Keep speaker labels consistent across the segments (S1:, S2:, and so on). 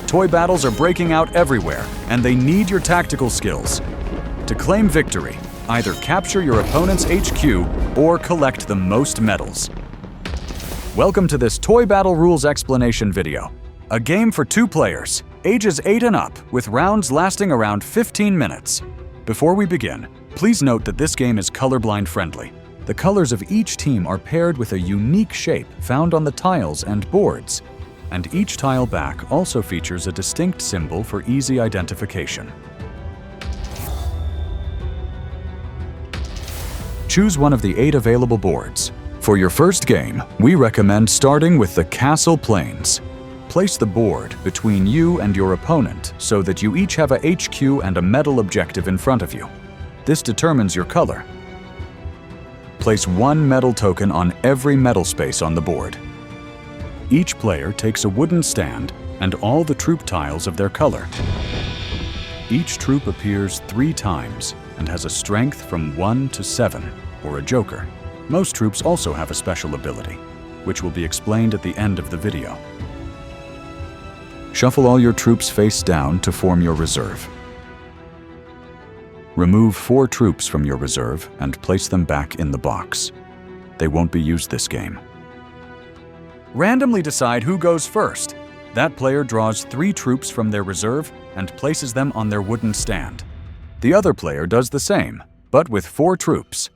S1: Toy battles are breaking out everywhere, and they need your tactical skills. To claim victory, either capture your opponent's HQ or collect the most medals. Welcome to this Toy Battle Rules explanation video. A game for 2 players, ages 8 and up, with rounds lasting around 15 minutes. Before we begin, please note that this game is colorblind friendly. The colors of each team are paired with a unique shape found on the tiles and boards, and each tile back also features a distinct symbol for easy identification. Choose one of the 8 available boards. For your first game, we recommend starting with the Castle Plains. Place the board between you and your opponent so that you each have a HQ and a medal objective in front of you. This determines your color. Place 1 medal token on every medal space on the board. Each player takes a wooden stand and all the troop tiles of their color. Each troop appears 3 times and has a strength from 1 to 7, or a joker. Most troops also have a special ability, which will be explained at the end of the video. Shuffle all your troops face down to form your reserve. Remove 4 troops from your reserve and place them back in the box. They won't be used this game. Randomly decide who goes first. That player draws 3 troops from their reserve and places them on their wooden stand. The other player does the same, but with 4 troops.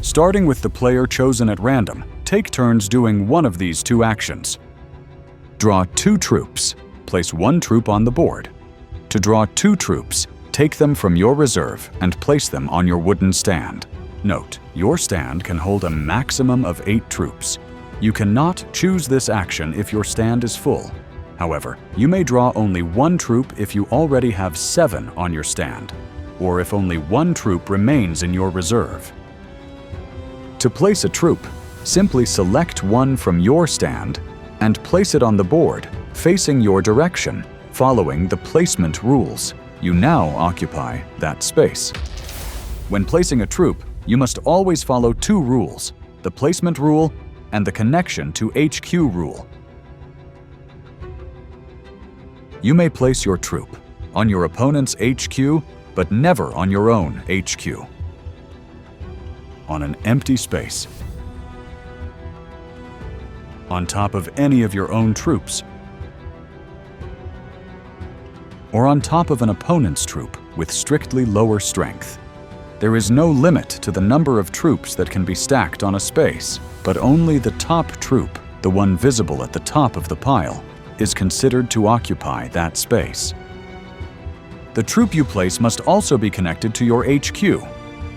S1: Starting with the player chosen at random, take turns doing one of these 2 actions. Draw 2 troops. Place 1 troop on the board. To draw 2 troops, take them from your reserve and place them on your wooden stand. Note, your stand can hold a maximum of 8 troops. You cannot choose this action if your stand is full. However, you may draw only 1 troop if you already have 7 on your stand, or if only 1 troop remains in your reserve. To place a troop, simply select one from your stand and place it on the board, facing your direction, following the placement rules. You now occupy that space. When placing a troop, you must always follow 2 rules, the placement rule and the connection to HQ rule. You may place your troop on your opponent's HQ, but never on your own HQ. On an empty space, on top of any of your own troops, or on top of an opponent's troop with strictly lower strength. There is no limit to the number of troops that can be stacked on a space, but only the top troop, the one visible at the top of the pile, is considered to occupy that space. The troop you place must also be connected to your HQ.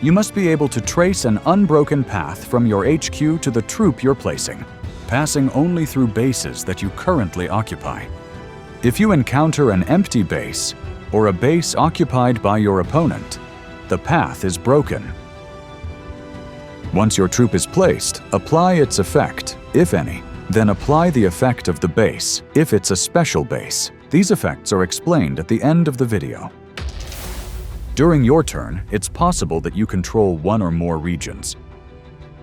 S1: You must be able to trace an unbroken path from your HQ to the troop you're placing, passing only through bases that you currently occupy. If you encounter an empty base, or a base occupied by your opponent, the path is broken. Once your troop is placed, apply its effect, if any. Then apply the effect of the base, if it's a special base. These effects are explained at the end of the video. During your turn, it's possible that you control 1 or more regions.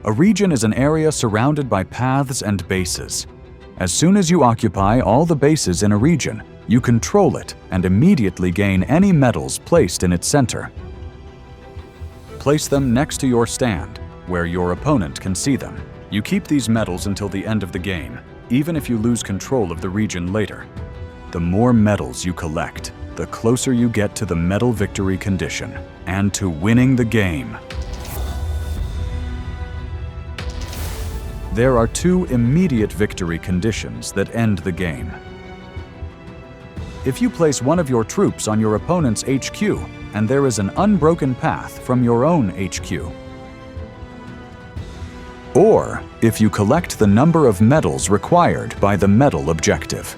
S1: A region is an area surrounded by paths and bases. As soon as you occupy all the bases in a region, you control it and immediately gain any medals placed in its center. Place them next to your stand, where your opponent can see them. You keep these medals until the end of the game, even if you lose control of the region later. The more medals you collect, the closer you get to the medal victory condition and to winning the game. There are 2 immediate victory conditions that end the game. If you place one of your troops on your opponent's HQ and there is an unbroken path from your own HQ. Or if you collect the number of medals required by the medal objective.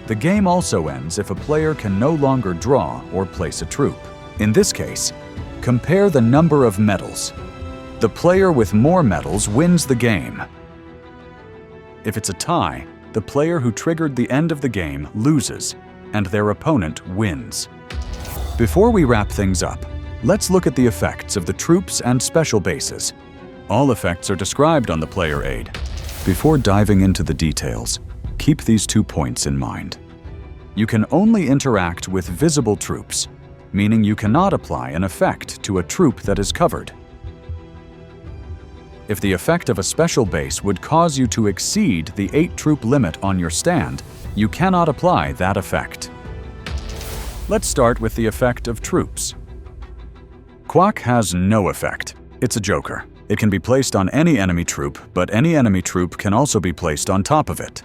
S1: The game also ends if a player can no longer draw or place a troop. In this case, compare the number of medals. The player with more medals wins the game. If it's a tie, the player who triggered the end of the game loses, and their opponent wins. Before we wrap things up, let's look at the effects of the troops and special bases. All effects are described on the player aid. Before diving into the details, keep these 2 points in mind. You can only interact with visible troops, meaning you cannot apply an effect to a troop that is covered. If the effect of a special base would cause you to exceed the 8-troop limit on your stand, you cannot apply that effect. Let's start with the effect of troops. Quack has no effect. It's a joker. It can be placed on any enemy troop, but any enemy troop can also be placed on top of it.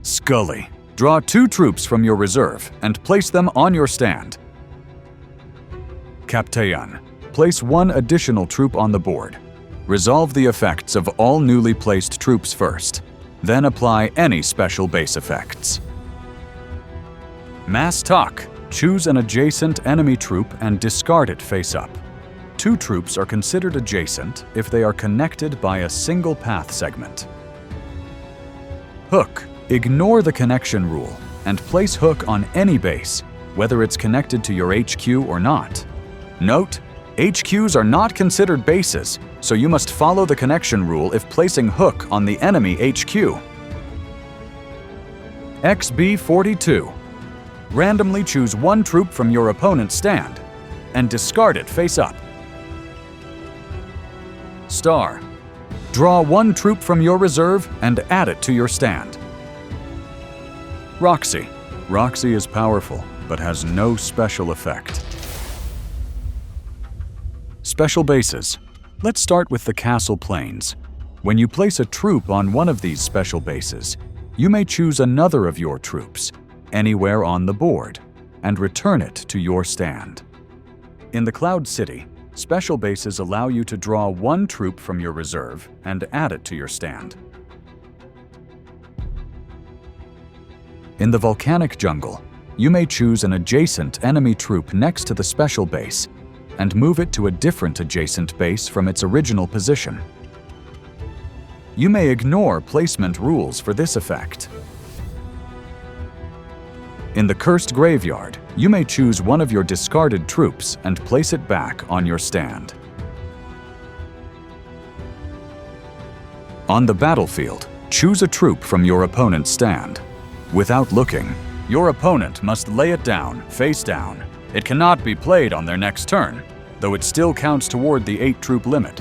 S1: Scully. Draw 2 troops from your reserve and place them on your stand. Captain. Place 1 additional troop on the board. Resolve the effects of all newly placed troops first, then apply any special base effects. Mass Talk. Choose an adjacent enemy troop and discard it face up. 2 troops are considered adjacent if they are connected by a single path segment. Hook. Ignore the connection rule and place Hook on any base, whether it's connected to your HQ or not. Note, HQs are not considered bases, so you must follow the connection rule if placing Hook on the enemy HQ. XB42. Randomly choose 1 troop from your opponent's stand and discard it face up. Star. Draw 1 troop from your reserve and add it to your stand. Roxy. Roxy is powerful, but has no special effect. Special bases. Let's start with the Castle Plains. When you place a troop on one of these special bases, you may choose another of your troops, anywhere on the board, and return it to your stand. In the Cloud City, special bases allow you to draw 1 troop from your reserve and add it to your stand. In the Volcanic Jungle, you may choose an adjacent enemy troop next to the special base and move it to a different adjacent base from its original position. You may ignore placement rules for this effect. In the Cursed Graveyard, you may choose 1 of your discarded troops and place it back on your stand. On the battlefield, choose a troop from your opponent's stand. Without looking, your opponent must lay it down, face down. It cannot be played on their next turn, though it still counts toward the 8-troop limit.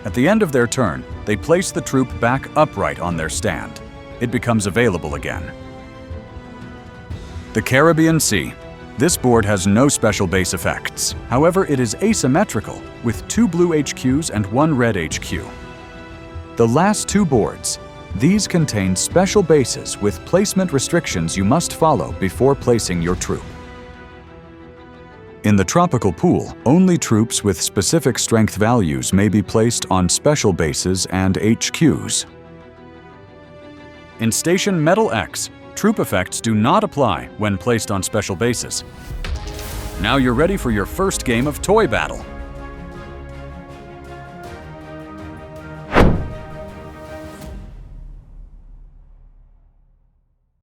S1: At the end of their turn, they place the troop back upright on their stand. It becomes available again. The Caribbean Sea. This board has no special base effects. However, it is asymmetrical, with 2 blue HQs and 1 red HQ. The last 2 boards. These contain special bases with placement restrictions you must follow before placing your troop. In the Tropical Pool, only troops with specific strength values may be placed on special bases and HQs. In Station Metal X, troop effects do not apply when placed on special bases. Now you're ready for your first game of Toy Battle.